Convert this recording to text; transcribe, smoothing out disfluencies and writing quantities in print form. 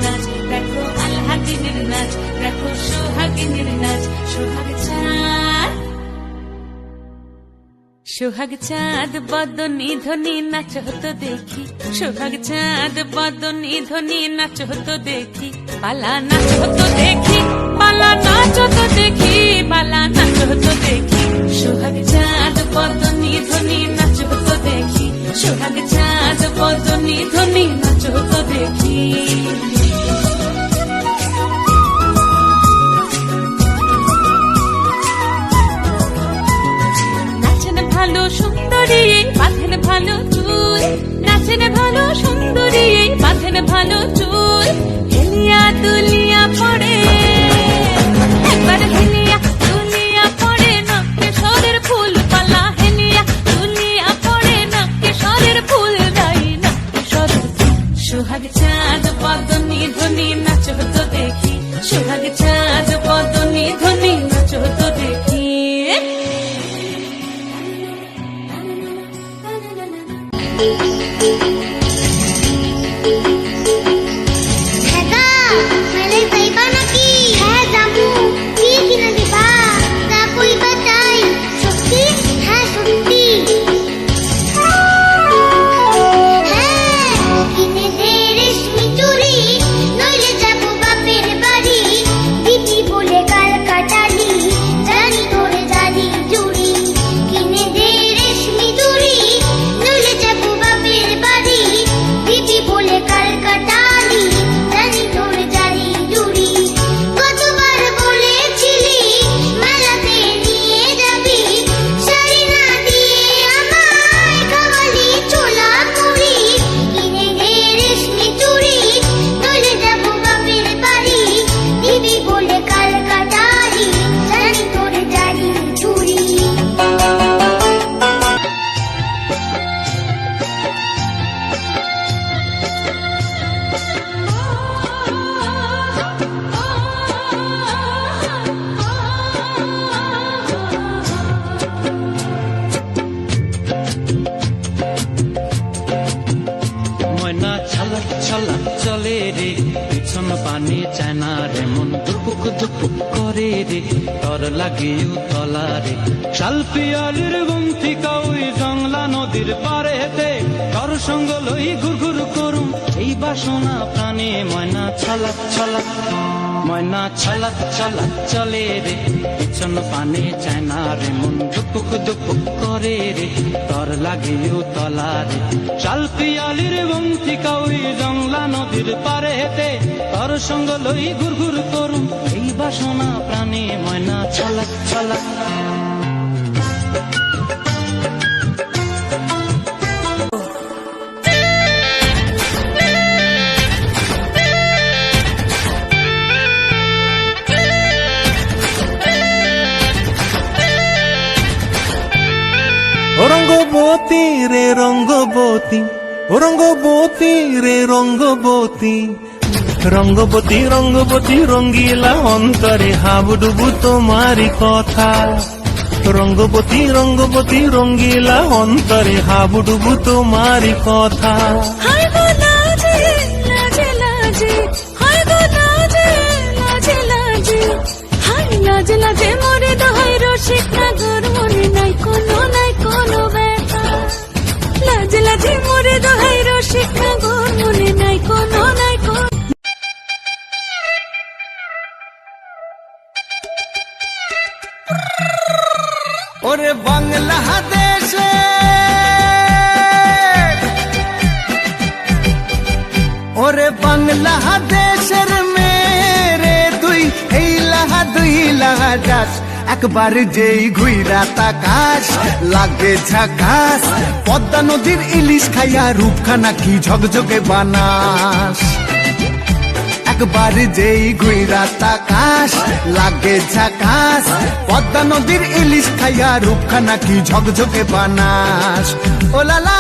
নাচ, দেখো আলহাদিনের নাচ, দেখো সোহাগিনীর নাচ। সোহাগ চাঁদ, সোহাগ চাঁদ বদনি ধ্বনি নাচ হতো দেখি, সোহাগ চাঁদ বদনি ধ্বনি নাচ হতো দেখি, পালা নাচ হতো দেখি, পালা নাচ হতো দেখি, পালা নাচ হতো দেখি। সোহাগ চাঁদ বদনি ধ্বনি নাচ হতো দেখি, সোহাগ চাঁদ বদনি ধ্বনি নাচ হতো দেখি। ভালো সুন্দরী বাঁধেন ভালো চুল, নাচেন ভালো সুন্দরী বাঁধেন ভালো চুল, হেলিয়া দুলিয়া পড়ে একবার, হেলিয়া দুলিয়া পড়ে নকে সরের ফুল পালা, হেলিয়া দুলিয়া পড়ে নকে সরের ফুল গাই নকে সরের ফুল। সোহাগ চাঁদ বদনি ধ্বনি নাচ হতো দেখি, সোহাগ চাঁদ বদনি ধ্বনি নাচ হতো দেখি। চলে রে পিছন পানি চায় না রে, মন দুপুক দুপুক করে রে, তর লাগে উতলা রে। শাল পিয়ালির গুমথিকা ওই জংলা নদীর পারেতে, তর সঙ্গ লই ঘুর ঘুর করুম এই বাসনা প্রাণে। ময়না ছলাক ছলাক, ময়না ছলাক ছলাক চলে রে পিছন পানি চায় না রে, মন দুপুক দুপুক করে রে, তর লাগে উতলা রে। শাল পিয়ালির গুমথিকা ওই জংলা নদীর পারেতে, তর সঙ্গ লই ঘুর ঘুর করুম এই বাসনা প্রাণে। ময়না ছলাক ছলাক। রঙ্গবতী রে রঙ্গবতী, রঙ্গবতী রে রঙ্গবতী, রঙ্গবতী রঙ্গবতী রঙ্গিলা অন্তরে হাবুডুবু তোমারি কথা। রঙ্গবতী রঙ্গবতী রঙ্গিলা অন্তরে হাবুডুবু তোমারি কথা। হায় গো লাজে লাজে লাজে, হায় গো লাজে লাজে লাজে, হায় লাজে লাজে মরে দহাই রসিক নাগর, মনে নাই কোনো ব্যথা। লাজে লাজে মরে দহাই রসিক নাগর, মনে নাই কোনো। ওরে বাংলাদেশে ওরে বাংলাদেশের মেরে তুই এই লাহা দুই লাহা যাস, একবার যেই ঘুইরা তাকাস লাগে ঝাকাস। পদ্মা নদীর ইলিশ খাইয়া রূপখানা কি ঝকঝকে বানাস, একবার যেই ঘুইরা তাকাস লাগে ঝাকাস। পদ্মা নদীর ইলিশ খাইয়া রূপখানা কি ঝকঝকে বানাস। ও লালা